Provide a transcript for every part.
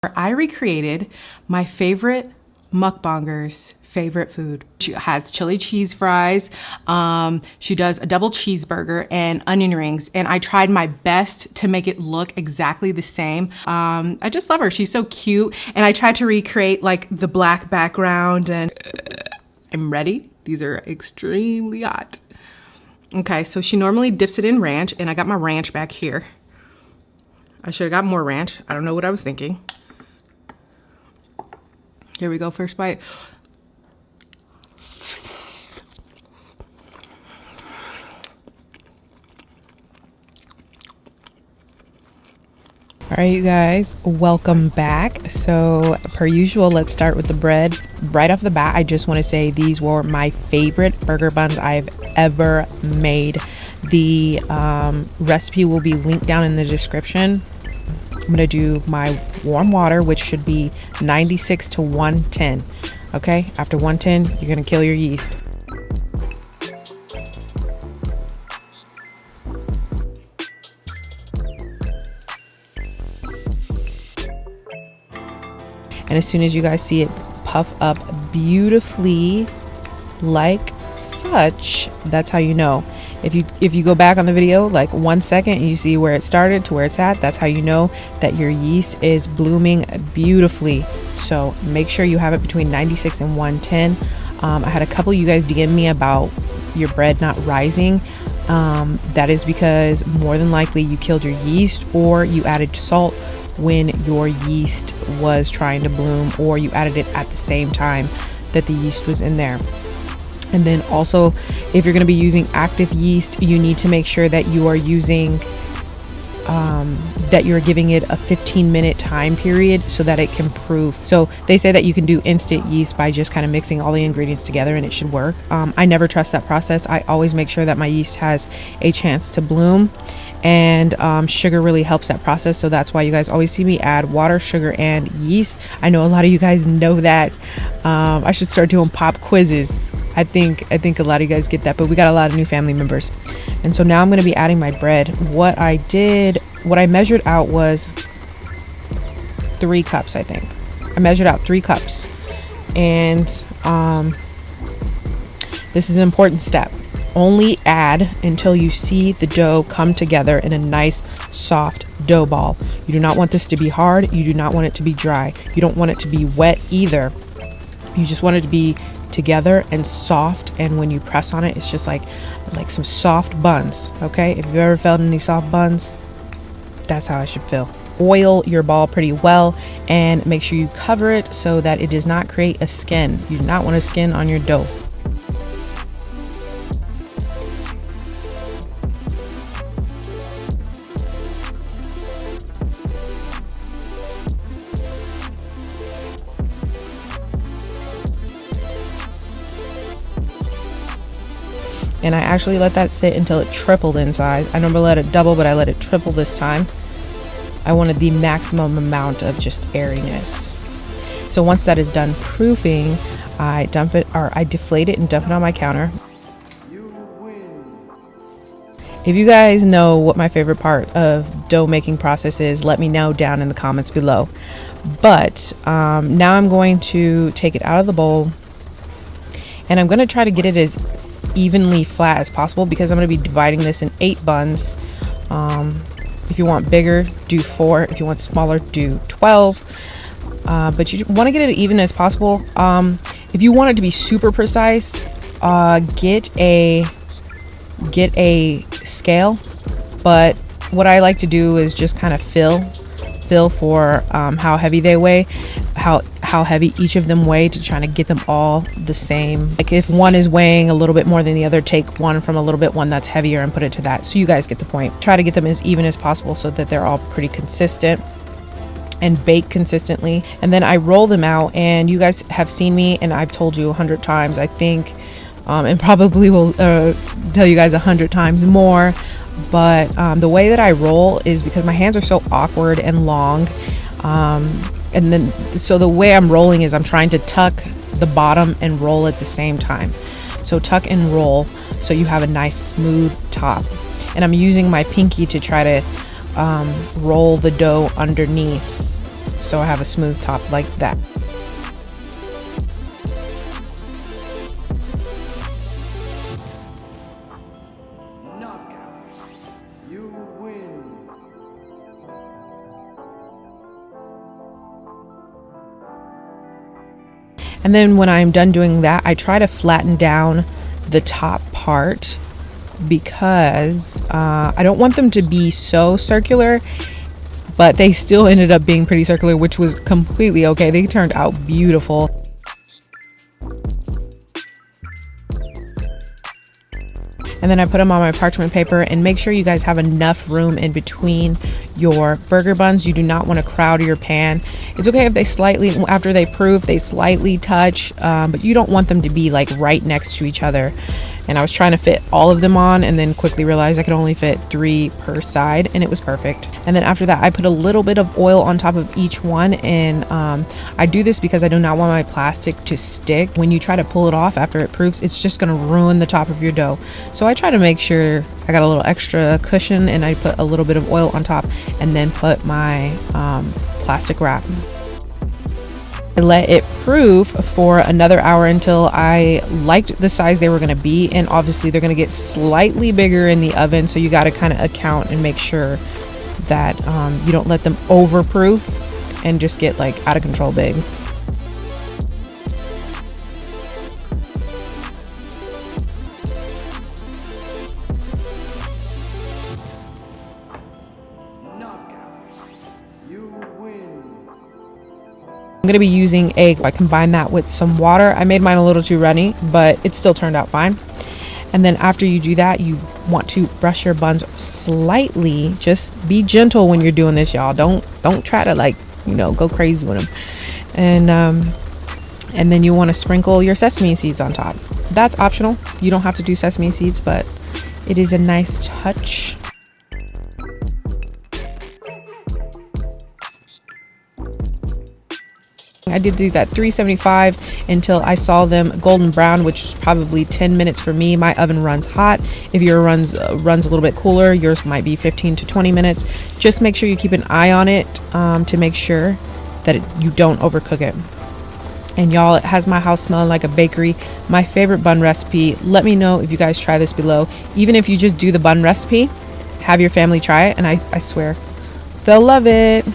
I recreated my favorite mukbanger's favorite food. She has chili cheese fries. She does a double cheeseburger and onion rings. And I tried my best to make it look exactly the same. I just love her. She's so cute. And I tried to recreate like the black background and I'm ready. These are extremely hot. Okay, so she normally dips it in ranch and I got my ranch back here. I should have got more ranch. I don't know what I was thinking. Here we go, first bite. All right, you guys, welcome back. So per usual, let's start with the bread. Right off the bat, I just want to say these were my favorite burger buns I've ever made. The recipe will be linked down in the description. I'm gonna do my warm water, which should be 96 to 110. Okay, after 110, you're gonna kill your yeast. And as soon as you guys see it puff up beautifully like such, that's how you know. If you go back on the video like 1 second and you see where it started to where it's at, that's how you know that your yeast is blooming beautifully. So make sure you have it between 96 and 110. I had a couple of you guys DM me about your bread not rising. That is because more than likely you killed your yeast or you added salt when your yeast was trying to bloom, or you added it at the same time that the yeast was in there. And then also, if you're going to be using active yeast, you need to make sure that you are using that you're giving it a 15-minute time period so that it can proof. So they say that you can do instant yeast by just kind of mixing all the ingredients together and it should work. I never trust that process. I always make sure that my yeast has a chance to bloom, and sugar really helps that process. So that's why you guys always see me add water, sugar, and yeast. I know a lot of you guys know that. I should start doing pop quizzes. I think a lot of you guys get that, but we got a lot of new family members. And so now I'm going to be adding my bread. What I measured out was 3 cups, I think. I measured out 3 cups. And this is an important step. Only add until you see the dough come together in a nice soft dough ball. You do not want this to be hard. You do not want it to be dry. You don't want it to be wet either. You just want it to be together and soft, and when you press on it, it's just like some soft buns. Okay, if you've ever felt any soft buns, that's how it should feel. Oil your ball pretty well and make sure you cover it so that it does not create a skin. You do not want a skin on your dough. And I actually let that sit until it tripled in size. I normally let it double, but I let it triple this time. I wanted the maximum amount of just airiness. So once that is done proofing, I deflate it and dump it on my counter. If you guys know what my favorite part of dough making process is, let me know down in the comments below. But now I'm going to take it out of the bowl, and I'm going to try to get it as evenly flat as possible because I'm going to be dividing this in 8 buns. If you want bigger, do 4. If you want smaller, do 12. But you want to get it even as possible. If you want it to be super precise, get a scale. But what I like to do is just kind of feel for how heavy they weigh, how heavy each of them weigh, to try to get them all the same. Like if one is weighing a little bit more than the other, take one from a little bit one that's heavier and put it to that. So you guys get the point. Try to get them as even as possible so that they're all pretty consistent and bake consistently. And then I roll them out, and you guys have seen me, and I've told you 100 times, I think, and probably will tell you guys 100 times more. But the way that I roll is because my hands are so awkward and long, and then so the way I'm rolling is I'm trying to tuck the bottom and roll at the same time. So tuck and roll so you have a nice smooth top, and I'm using my pinky to try to roll the dough underneath so I have a smooth top like that. And then when I'm done doing that, I try to flatten down the top part because I don't want them to be so circular, but they still ended up being pretty circular, which was completely okay. They turned out beautiful. And then I put them on my parchment paper, and make sure you guys have enough room in between your burger buns. You do not want to crowd your pan. It's okay if they slightly, after they proof, they slightly touch, but you don't want them to be like right next to each other. And I was trying to fit all of them on, and then quickly realized I could only fit 3 per side, and it was perfect. And then after that, I put a little bit of oil on top of each one, and I do this because I do not want my plastic to stick. When you try to pull it off after it proofs, it's just going to ruin the top of your dough. So I try to make sure I got a little extra cushion, and I put a little bit of oil on top, and then put my plastic wrap. I let it proof for another hour until I liked the size they were going to be, and obviously they're going to get slightly bigger in the oven, so you got to kind of account and make sure that you don't let them overproof and just get like out of control big. I'm going to be using egg. I combined that with some water. I made mine a little too runny, but it still turned out fine. And then after you do that, you want to brush your buns slightly. Just be gentle when you're doing this, y'all. Don't try to, like, you know, go crazy with them. And then you want to sprinkle your sesame seeds on top. That's optional. You don't have to do sesame seeds, but it is a nice touch. I did these at 375 until I saw them golden brown, which is probably 10 minutes for me. My oven runs hot. If your runs a little bit cooler, yours might be 15 to 20 minutes. Just make sure you keep an eye on it to make sure that you don't overcook it. And y'all, it has my house smelling like a bakery. My favorite bun recipe. Let me know if you guys try this below. Even if you just do the bun recipe, have your family try it, and I swear they'll love it.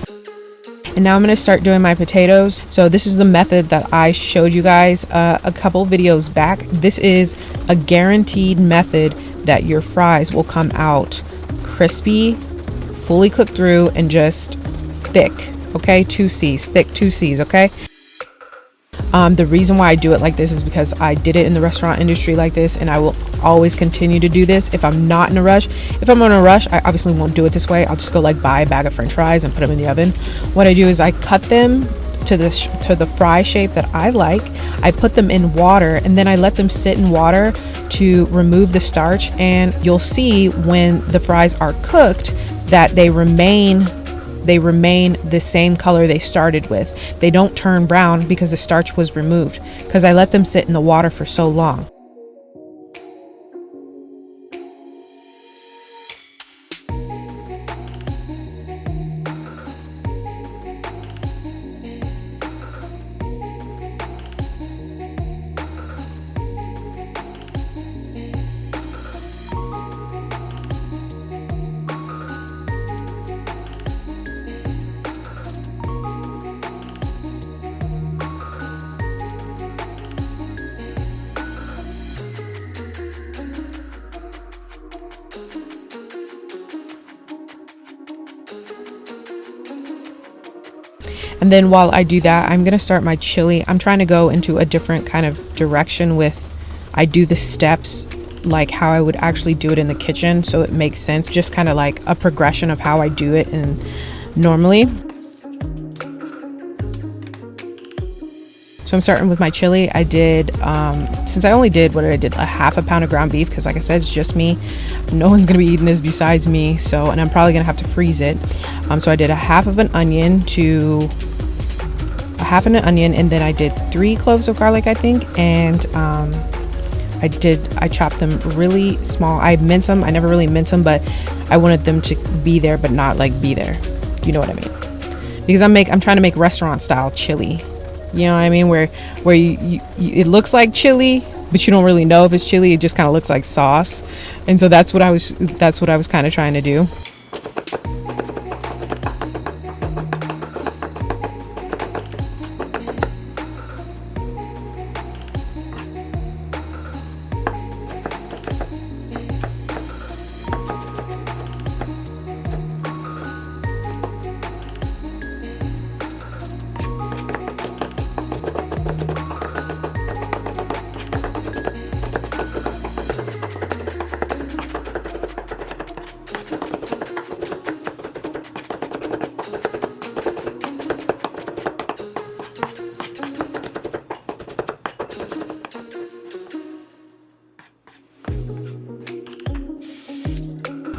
And now I'm going to start doing my potatoes. So this is the method that I showed you guys a couple videos back. This is a guaranteed method that your fries will come out crispy, fully cooked through, and just thick. Okay, 2 C's, thick 2 C's. Okay. The reason why I do it like this is because I did it in the restaurant industry like this, and I will always continue to do this if I'm not in a rush. If I'm in a rush, I obviously won't do it this way. I'll just go like buy a bag of french fries and put them in the oven. What I do is I cut them to the fry shape that I like. I put them in water, and then I let them sit in water to remove the starch, and you'll see when the fries are cooked that they remain the same color they started with. They don't turn brown because the starch was removed, because I let them sit in the water for so long. And then while I do that, I'm gonna start my chili. I'm trying to go into a different kind of direction with, I do the steps like how I would actually do it in the kitchen, so it makes sense, just kind of like a progression of how I do it and normally. So I'm starting with my chili. I did, since I only did what I did, a half a pound of ground beef, because like I said, it's just me. No one's gonna be eating this besides me, so, and I'm probably gonna have to freeze it. So I did a half an onion, and then I did 3 cloves of garlic, I think, and I chopped them really small. I mince them. I never really mince them, but I wanted them to be there but not like be there, you know what I mean. because I'm trying to make restaurant style chili. You know what I mean? Where you it looks like chili, but you don't really know if it's chili. It just kind of looks like sauce. And so that's what I was kind of trying to do.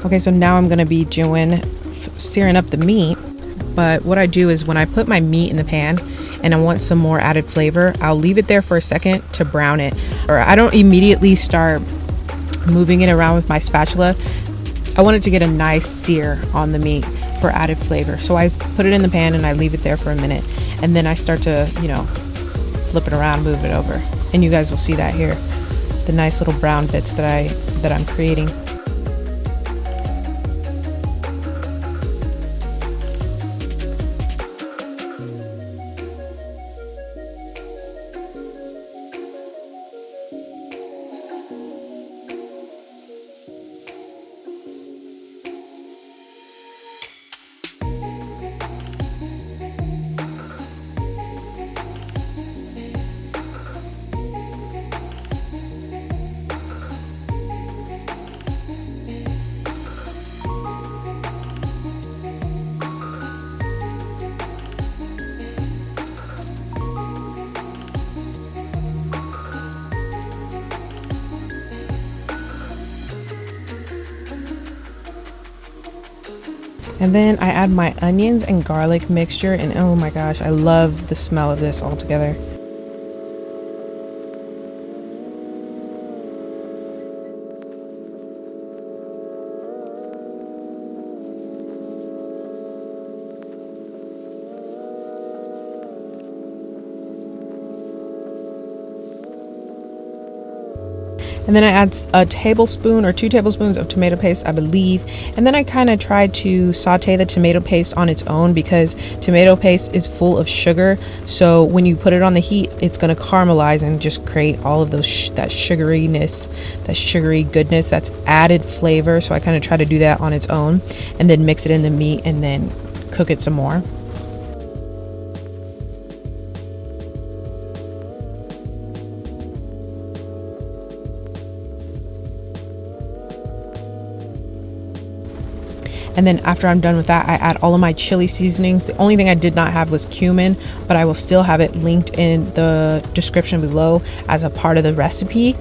Okay, so now I'm gonna be doing searing up the meat. But what I do is when I put my meat in the pan and I want some more added flavor, I'll leave it there for a second to brown it. Or I don't immediately start moving it around with my spatula. I want it to get a nice sear on the meat for added flavor. So I put it in the pan and I leave it there for a minute. And then I start to, you know, flip it around, move it over. And you guys will see that here. The nice little brown bits that I'm creating. And then I add my onions and garlic mixture, and oh my gosh, I love the smell of this all together. And then I add a tablespoon or 2 tablespoons of tomato paste, I believe. And then I kind of try to saute the tomato paste on its own because tomato paste is full of sugar. So when you put it on the heat, it's going to caramelize and just create all of those that sugariness, that sugary goodness, that's added flavor. So I kind of try to do that on its own and then mix it in the meat and then cook it some more. And then after I'm done with that, I add all of my chili seasonings. The only thing I did not have was cumin, but I will still have it linked in the description below as a part of the recipe.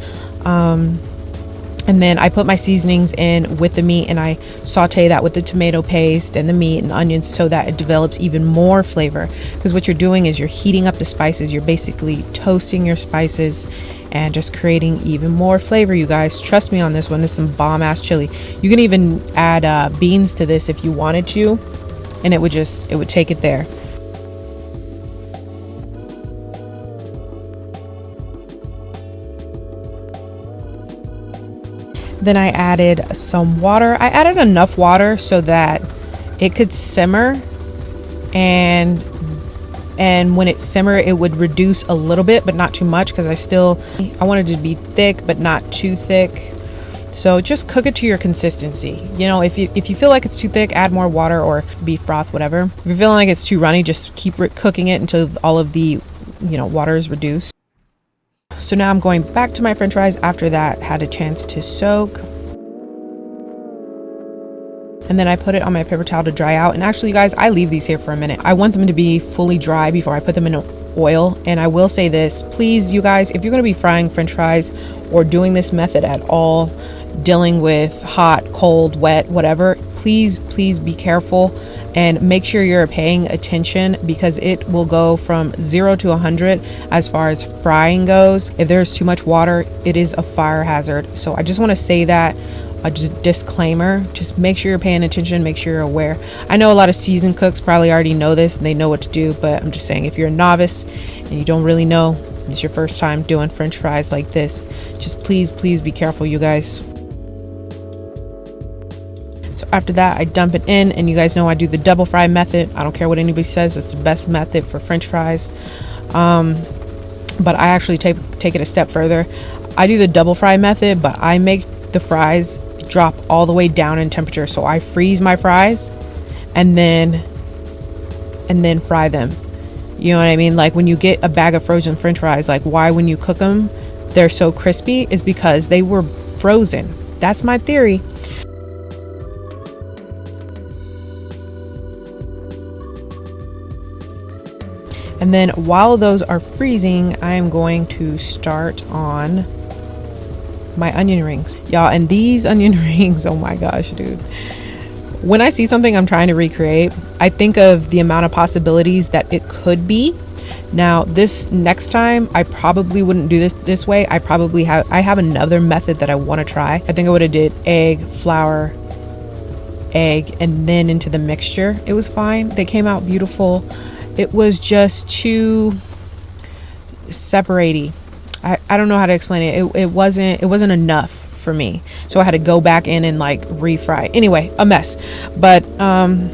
And then I put my seasonings in with the meat and I saute that with the tomato paste and the meat and the onions so that it develops even more flavor. Because what you're doing is you're heating up the spices. You're basically toasting your spices and just creating even more flavor, you guys. Trust me on this one. This is some bomb ass chili. You can even add beans to this if you wanted to, and it would take it there. Then I added some water. I added enough water so that it could simmer, and when it simmered, it would reduce a little bit, but not too much, because I wanted it to be thick but not too thick. So just cook it to your consistency. You know, if you feel like it's too thick, add more water or beef broth, whatever. If you're feeling like it's too runny, just keep cooking it until all of the, you know, water is reduced. So now I'm going back to my french fries after that had a chance to soak. And then I put it on my paper towel to dry out. And actually, you guys, I leave these here for a minute. I want them to be fully dry before I put them in oil. And I will say this, please, you guys, if you're going to be frying french fries or doing this method at all, dealing with hot, cold, wet, whatever, please be careful and make sure you're paying attention, because it will go from 0 to 100 as far as frying goes. If there's too much water, it is a fire hazard. So I just want to say that just disclaimer, just make sure you're paying attention, make sure you're aware. I know a lot of seasoned cooks probably already know this and they know what to do, but I'm just saying, if you're a novice and you don't really know, it's your first time doing french fries like this, just please be careful, you guys. So after that, I dump it in, and you guys know I do the double fry method. I don't care what anybody says, it's the best method for french fries. But I actually take it a step further. I do the double fry method, but I make the fries drop all the way down in temperature. So I freeze my fries and then fry them. You know what I mean? Like when you get a bag of frozen french fries, like why when you cook them they're so crispy is because they were frozen. That's my theory. And then while those are freezing, I am going to start on my onion rings, y'all. And these onion rings, oh my gosh, dude, when I see something I'm trying to recreate, I think of the amount of possibilities that it could be. Now this next time I probably wouldn't do this way. I have another method that I want to try. I think I would have did egg, flour, egg, and then into the mixture. It was fine, they came out beautiful. It was just too separate-y. I don't know how to explain it. It wasn't enough for me. So I had to go back in and like refry. Anyway, a mess. But and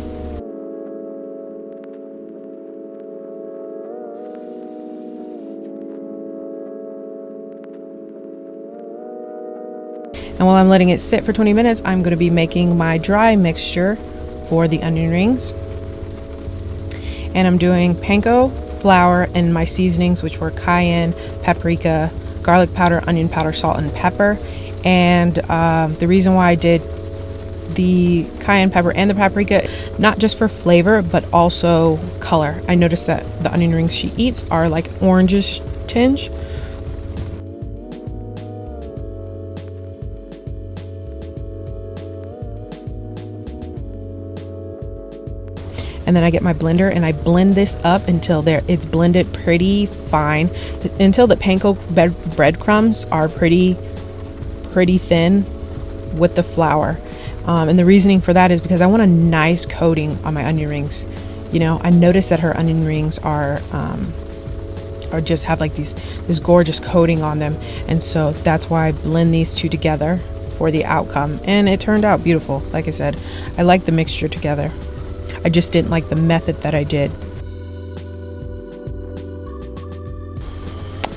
while I'm letting it sit for 20 minutes, I'm going to be making my dry mixture for the onion rings. And I'm doing panko, flour, and my seasonings, which were cayenne, paprika, garlic powder, onion powder, salt, and pepper. And the reason why I did the cayenne pepper and the paprika, not just for flavor, but also color. I noticed that the onion rings she eats are like orangish tinge. And then I get my blender and I blend this up until it's blended pretty fine, until the panko breadcrumbs are pretty thin with the flour. And the reasoning for that is because I want a nice coating on my onion rings. You know, I noticed that her onion rings are just have like this gorgeous coating on them, and so that's why I blend these two together for the outcome, and it turned out beautiful. Like I said, I like the mixture together. I just didn't like the method that I did.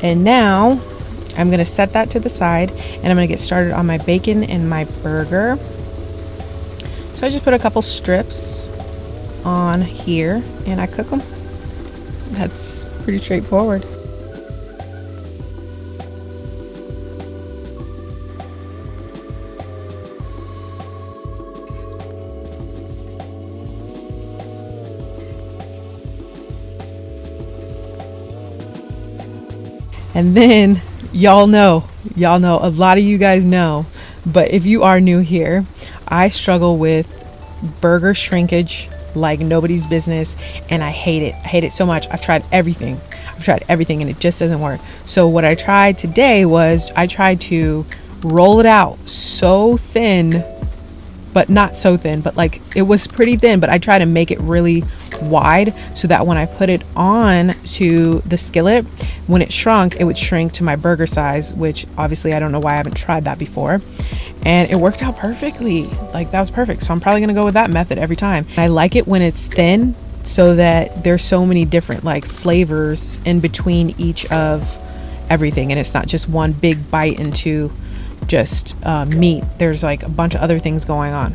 And now I'm gonna set that to the side, and I'm gonna get started on my bacon and my burger. So I just put a couple strips on here and I cook them. That's pretty straightforward. And then y'all know, a lot of you guys know, but if you are new here, I struggle with burger shrinkage like nobody's business, and I hate it. I hate it so much. I've tried everything and it just doesn't work. So what I tried today was I tried to roll it out so thin, but not so thin, but like it was pretty thin, but I tried to make it really wide so that when I put it on to the skillet, when it shrunk, it would shrink to my burger size, which obviously I don't know why I haven't tried that before. And it worked out perfectly. Like that was perfect. So I'm probably gonna go with that method every time. I like it when it's thin so that there's so many different like flavors in between each of everything, and it's not just one big bite into just meat. There's like a bunch of other things going on.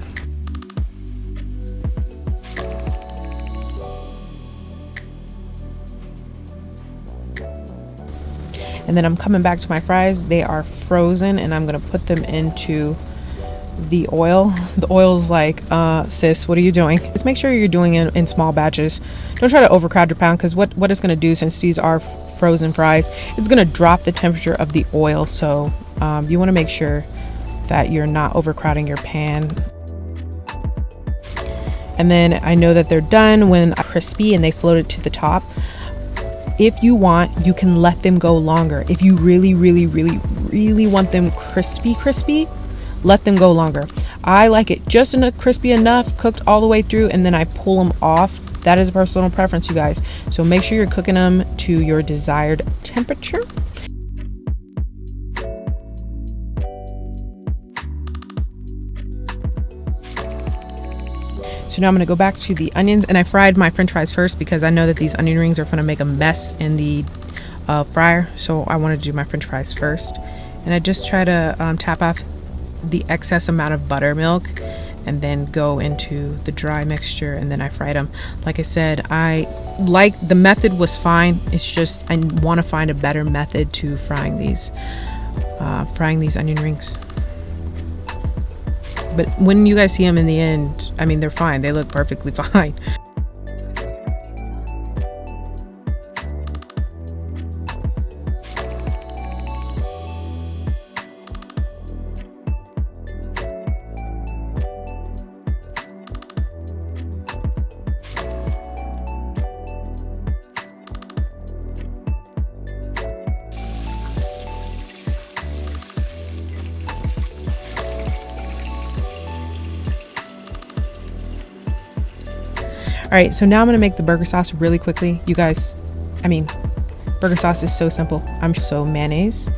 And then I'm coming back to my fries. They are frozen, and I'm gonna put them into the oil. The oil's like, sis, what are you doing? Just make sure you're doing it in small batches. Don't try to overcrowd your pan, because what it's gonna do, since these are frozen fries, it's gonna drop the temperature of the oil. So you wanna make sure that you're not overcrowding your pan. And then I know that they're done when crispy and they floated to the top. If you want, you can let them go longer. If you really want them crispy, let them go longer. I like it just enough crispy enough, cooked all the way through, and then I pull them off. That is a personal preference, you guys. So make sure you're cooking them to your desired temperature. So now I'm going to go back to the onions, and I fried my french fries first because I know that these onion rings are going to make a mess in the fryer. So I want to do my french fries first. And I just try to tap off the excess amount of buttermilk and then go into the dry mixture, and then I fried them. Like I said, I like the method was fine. It's just I want to find a better method to frying these onion rings. But when you guys see them in the end, I mean, they're fine. They look perfectly fine. All right, so now I'm gonna make the burger sauce really quickly. You guys, I mean, burger sauce is so simple. So mayonnaise,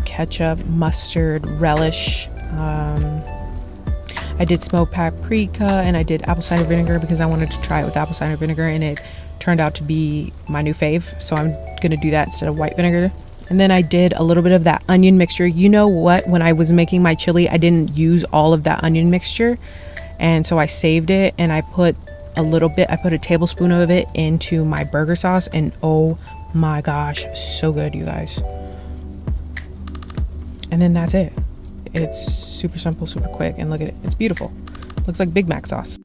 ketchup, mustard, relish. I did smoked paprika, and I did apple cider vinegar because I wanted to try it with apple cider vinegar, and it turned out to be my new fave. So I'm gonna do that instead of white vinegar. And then I did a little bit of that onion mixture. You know what? When I was making my chili, I didn't use all of that onion mixture, and so I saved it, and I put a little bit, I put a tablespoon of it into my burger sauce, and oh my gosh, so good, you guys. And then that's it. It's super simple, super quick, and look at it, it's beautiful. Looks like Big Mac sauce.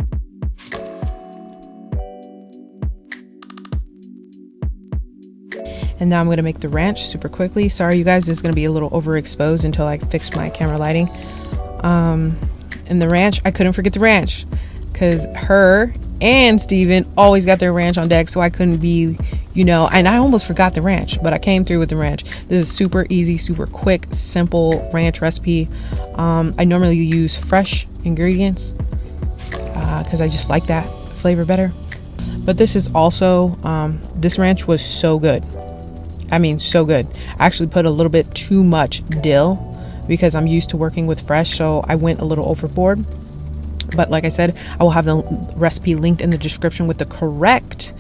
And now I'm gonna make the ranch super quickly. Sorry you guys, this is gonna be a little overexposed until I fix my camera lighting. And the ranch, I couldn't forget the ranch, because her and Steven always got their ranch on deck, so I couldn't be, you know, and I almost forgot the ranch, but I came through with the ranch. This is super easy, super quick, simple ranch recipe. I normally use fresh ingredients because I just like that flavor better. But this is also, this ranch was so good. I mean, so good. I actually put a little bit too much dill because I'm used to working with fresh, so I went a little overboard. But like I said, I will have the recipe linked in the description with the correct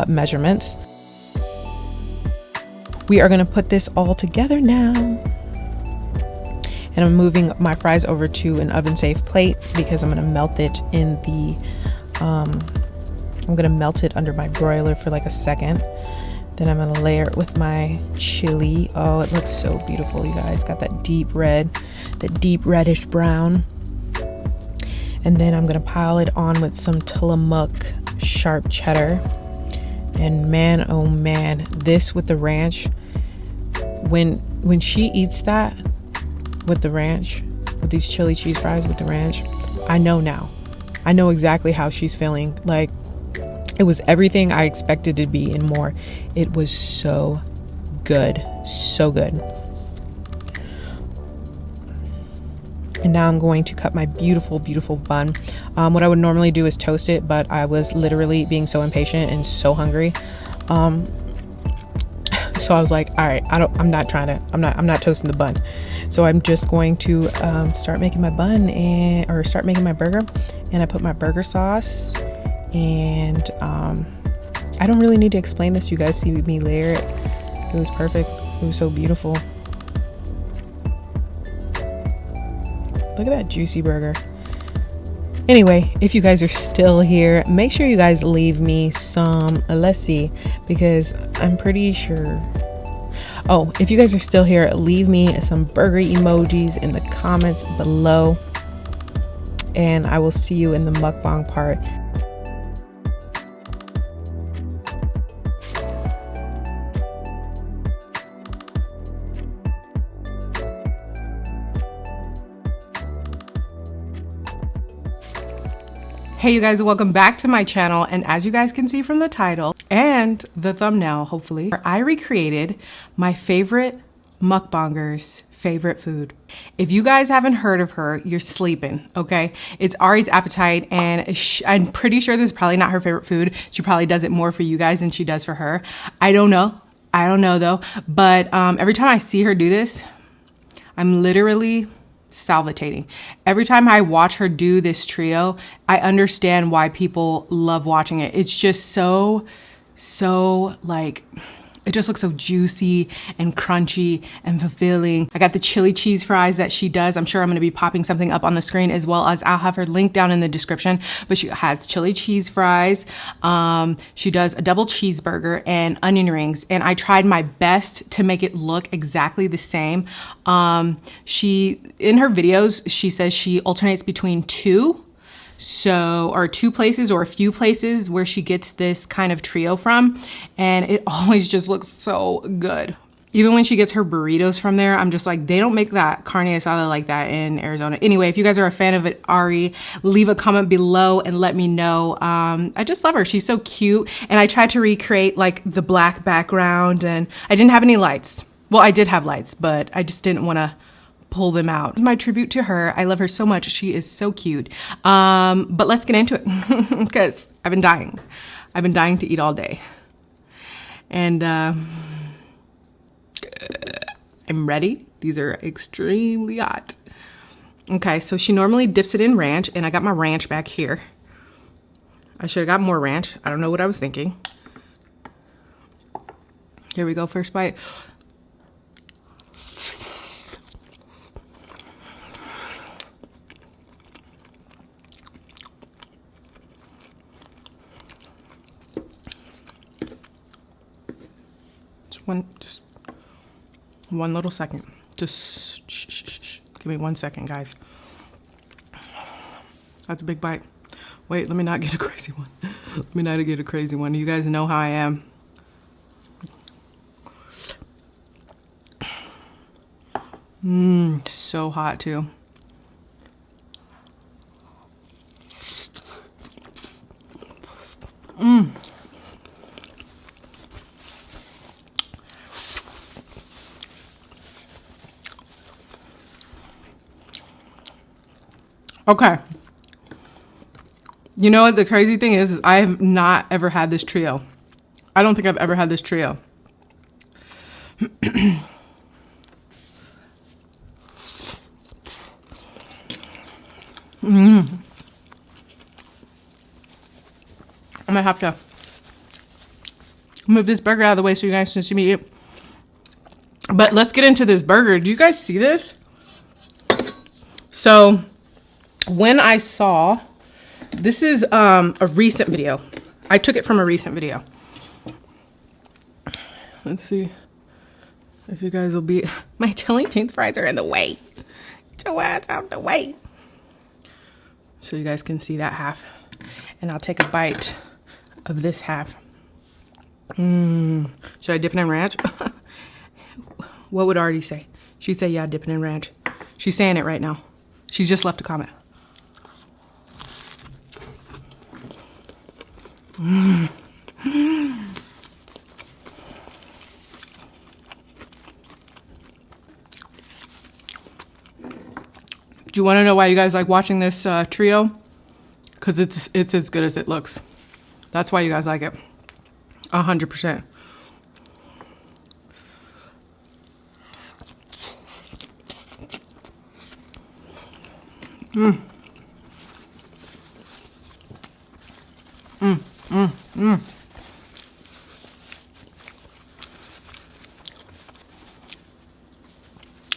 measurements. We are going to put this all together now. And I'm moving my fries over to an oven safe plate because I'm going to melt it in the, I'm going to melt it under my broiler for like a second. Then I'm going to layer it with my chili. Oh, it looks so beautiful, you guys. Got that deep red, that deep reddish brown. And then I'm gonna pile it on with some Tillamook sharp cheddar. And man, oh man, this with the ranch, when she eats that with the ranch, with these chili cheese fries with the ranch, I know now. I know exactly how she's feeling. Like, it was everything I expected it to be and more. It was so good, so good. And now I'm going to cut my beautiful, beautiful bun. What I would normally do is toast it, but I was literally being so impatient and so hungry. So I was like, all right, I'm not toasting the bun. So I'm just going to start making my bun or start making my burger. And I put my burger sauce, and I don't really need to explain this. You guys see me layer it. It was perfect. It was so beautiful. Look at that juicy burger. Anyway, if you guys are still here, make sure you guys leave me some Lizzy, because I'm pretty sure. Oh, if you guys are still here, leave me some burger emojis in the comments below. And I will see you in the mukbang part. Hey you guys, welcome back to my channel. And as you guys can see from the title and the thumbnail, hopefully, I recreated my favorite mukbanger's favorite food. If you guys haven't heard of her, you're sleeping, okay? It's Aries Appetite, and I'm pretty sure this is probably not her favorite food. She probably does it more for you guys than she does for her. I don't know though, but every time I see her do this, I'm literally salivating. Every time I watch her do this trio, I understand why people love watching it. It's just so like, it just looks so juicy and crunchy and fulfilling. I got the chili cheese fries that she does. I'm sure I'm gonna be popping something up on the screen, as well as I'll have her link down in the description, but she has chili cheese fries. She does a double cheeseburger and onion rings, and I tried my best to make it look exactly the same. She, in her videos, she says she alternates between two places or a few places where she gets this kind of trio from, and it always just looks so good. Even when she gets her burritos from there, I'm just like, they don't make that carne asada like that in Arizona. Anyway, if you guys are a fan of it, Ari, leave a comment below and let me know. I just love her. She's so cute. And I tried to recreate like the black background, and I didn't have any lights. Well, I did have lights, but I just didn't want to pull them out. This is my tribute to her. I love her so much. She is so cute. But let's get into it because I've been dying. I've been dying to eat all day. And I'm ready. These are extremely hot. Okay, so she normally dips it in ranch, and I got my ranch back here. I should have got more ranch. I don't know what I was thinking. Here we go, first bite. Just one little second. Just shh. Give me 1 second, guys. That's a big bite. Wait, let me not get a crazy one. Let me not get a crazy one. You guys know how I am. So hot too. Okay. You know what the crazy thing is I have not ever had this trio. I don't think I've ever had this trio. I'm gonna have to move this burger out of the way so you guys can see me eat. But let's get into this burger. Do you guys see this? So when I saw, this is a recent video. I took it from a recent video. Let's see if you guys will be, my chili cheese fries are in the way. Get your ass out the way. So you guys can see that half. And I'll take a bite of this half. Should I dip it in ranch? What would Artie say? She'd say, yeah, dip it in ranch. She's saying it right now. She just left a comment. Do you want to know why you guys like watching this trio? Because it's as good as it looks. That's why you guys like it. 100%.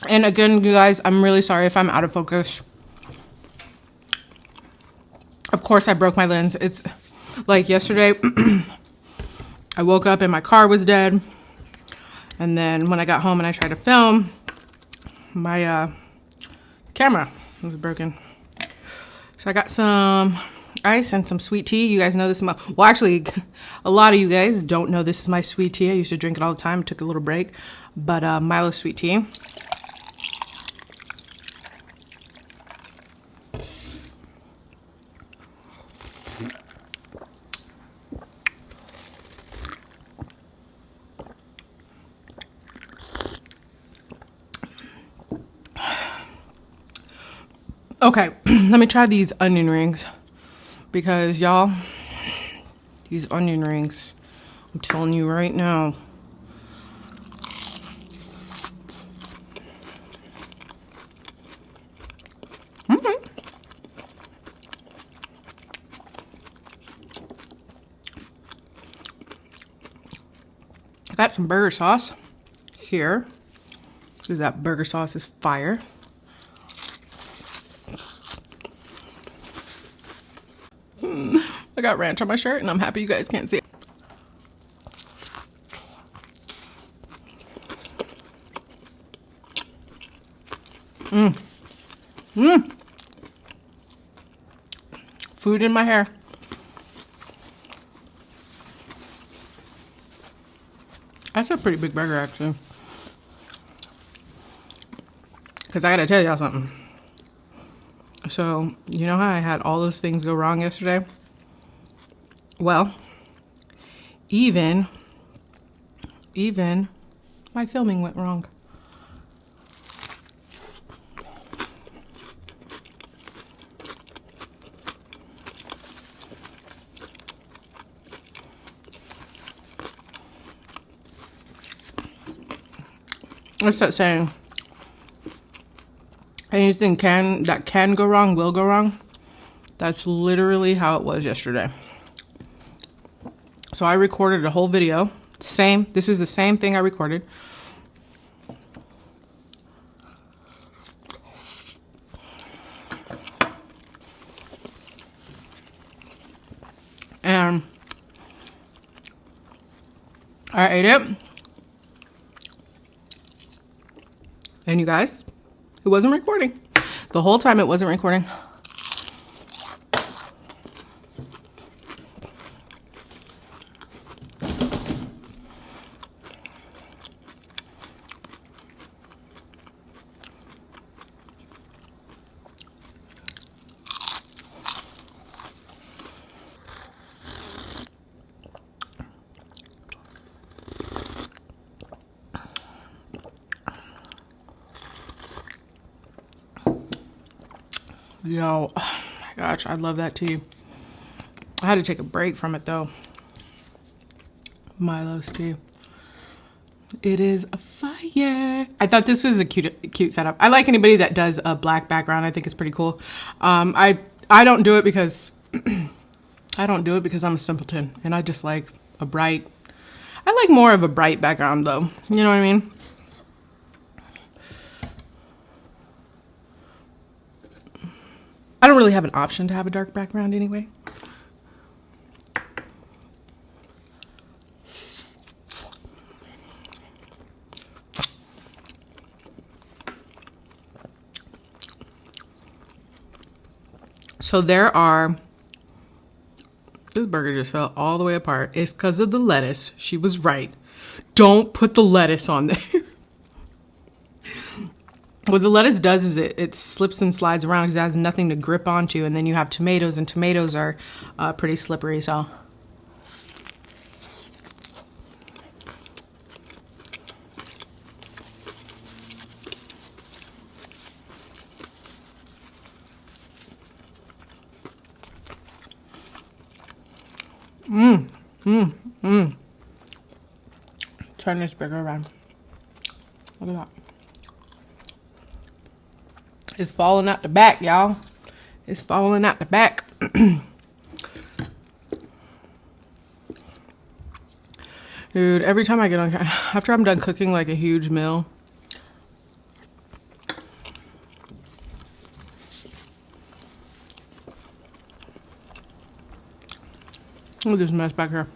And again, you guys, I'm really sorry if I'm out of focus. Of course, I broke my lens. It's like yesterday, I woke up and my car was dead. And then when I got home and I tried to film, my camera was broken. So I got some ice and some sweet tea. You guys know this is my, well, actually, a lot of you guys don't know this is my sweet tea. I used to drink it all the time. I took a little break. But Milo sweet tea. Okay, let me try these onion rings because y'all, these onion rings, I'm telling you right now. I got some burger sauce here because that burger sauce is fire. I got ranch on my shirt and I'm happy you guys can't see it. Food in my hair. That's a pretty big burger actually. Because I gotta tell y'all something. So, you know how I had all those things go wrong yesterday? Well, even my filming went wrong. What's that saying? Anything that can go wrong will go wrong. That's literally how it was yesterday. So I recorded a whole video. This is the same thing I recorded. And I ate it. And you guys, it wasn't recording. The whole time it wasn't recording. Yo, oh my gosh, I love that tea. I had to take a break from it though. Milo's tea. It is a fire. I thought this was a cute setup. I like anybody that does a black background. I think it's pretty cool. I don't do it because I'm a simpleton and I just like I like more of a bright background though. You know what I mean? I don't really have an option to have a dark background anyway. So this burger just fell all the way apart. It's because of the lettuce. She was right. Don't put the lettuce on there. What the lettuce does is it slips and slides around because it has nothing to grip onto, and then you have tomatoes, and tomatoes are pretty slippery, so. Turn this burger around. Look at that. It's falling out the back, y'all. It's falling out the back. Dude, every time I get on, after I'm done cooking like a huge meal, look at this mess back here.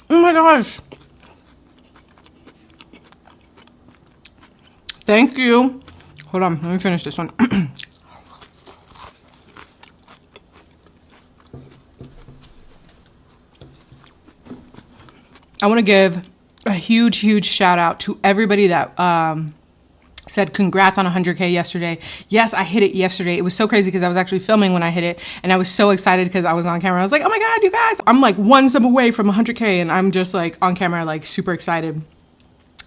Oh my gosh. Thank you. Hold on, let me finish this one. I want to give a huge shout out to everybody that said congrats on 100K yesterday. Yes, I hit it yesterday. It was so crazy because I was actually filming when I hit it, and I was so excited because I was on camera. I was like, oh my God, you guys, I'm like one sub away from 100K, and I'm just like on camera, like super excited.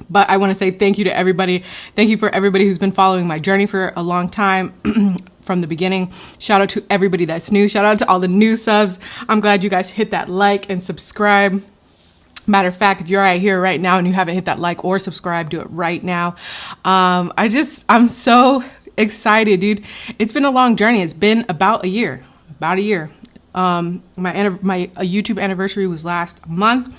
But I want to say thank you to everybody. Thank you for everybody who's been following my journey for a long time from the beginning. Shout out to everybody that's new. Shout out to all the new subs. I'm glad you guys hit that like and subscribe. Matter of fact, if you're right here right now and you haven't hit that like or subscribe, do it right now. I'm so excited, dude. It's been a long journey. It's been about a year. My YouTube anniversary was last month,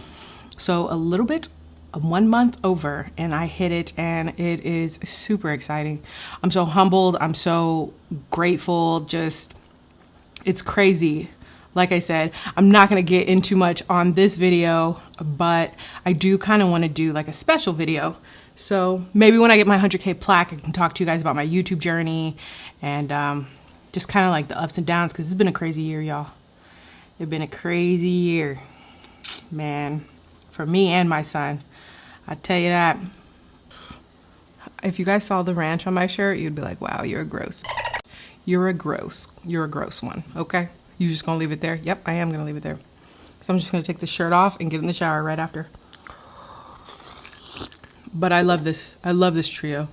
so a little bit, 1 month over, and I hit it, and it is super exciting. I'm so humbled. I'm so grateful. Just, it's crazy. Like I said, I'm not going to get into much on this video, but I do kind of want to do like a special video. So maybe when I get my 100K plaque, I can talk to you guys about my YouTube journey and just kind of like the ups and downs, because it's been a crazy year, y'all. It's been a crazy year, man, for me and my son. I tell you that. If you guys saw the ranch on my shirt, you'd be like, wow, you're a gross. You're a gross one, okay? You just gonna leave it there? Yep, I am gonna leave it there. So I'm just gonna take the shirt off and get in the shower right after. But I love this. I love this trio.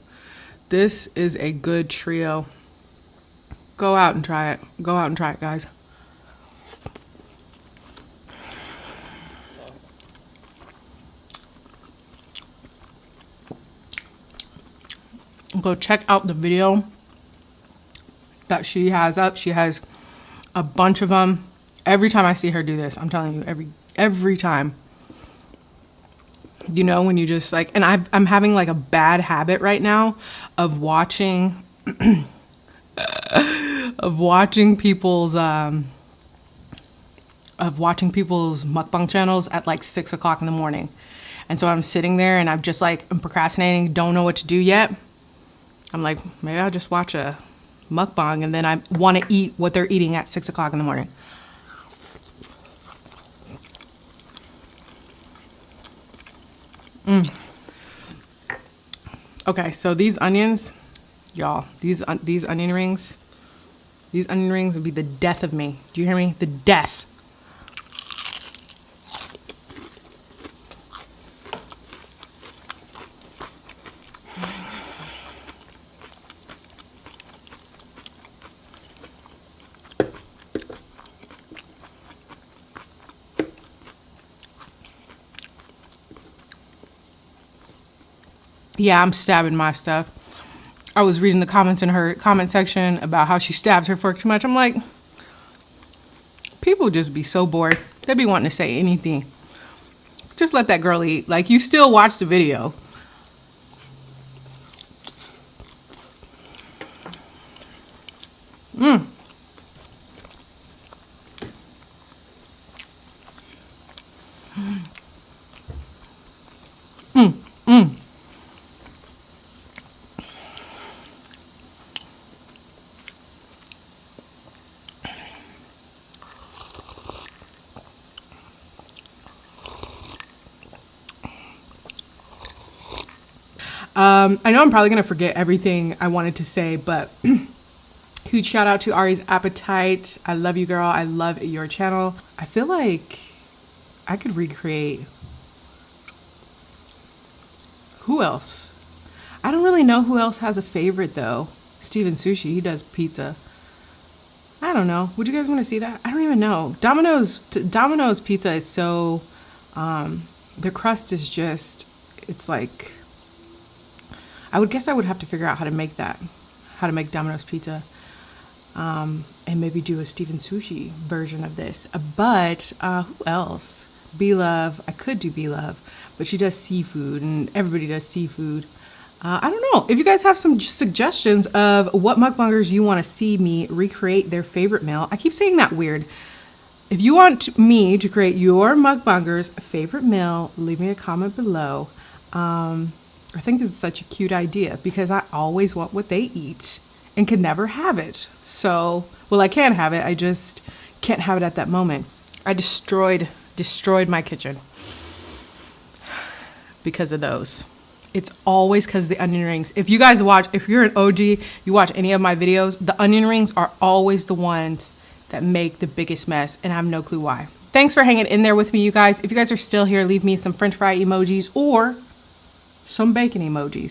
This is a good trio. Go out and try it. Go out and try it, guys. Go check out the video that she has up. She has a bunch of them. Every time I see her do this, I'm telling you, every time. You know, when you just like, and I'm having like a bad habit right now of watching people's mukbang channels at like 6 o'clock in the morning. And so I'm sitting there and I'm just like, I'm procrastinating, don't know what to do yet. I'm like, maybe I'll just watch a mukbang, and then I want to eat what they're eating at 6 o'clock in the morning. Okay, so these onions, y'all, these onion rings would be the death of me. Do you hear me? The death. Yeah, I'm stabbing my stuff. I was reading the comments in her comment section about how she stabs her fork too much. I'm like, people just be so bored. They be wanting to say anything. Just let that girl eat. Like, you still watch the video. I know I'm probably going to forget everything I wanted to say, but huge shout out to Aries Appetite. I love you, girl. I love your channel. I feel like I could recreate. Who else? I don't really know who else has a favorite though. Steven Sushi, he does pizza. I don't know. Would you guys want to see that? I don't even know. Domino's pizza is so, the crust is just, it's like, I would guess I would have to figure out how to make that, how to make Domino's pizza, and maybe do a Steven Sushi version of this. But who else? B-Love. I could do B-Love, but she does seafood, and everybody does seafood. I don't know. If you guys have some suggestions of what mukbangers you want to see me recreate their favorite meal, I keep saying that weird. If you want me to create your mukbanger's favorite meal, leave me a comment below. I think this is such a cute idea because I always want what they eat and can never have it. So, well, I can have it. I just can't have it at that moment. I destroyed my kitchen because of those. It's always because the onion rings. If you guys watch, if you're an OG, you watch any of my videos, the onion rings are always the ones that make the biggest mess, and I have no clue why. Thanks for hanging in there with me, you guys. If you guys are still here, leave me some french fry emojis or some bacon emojis.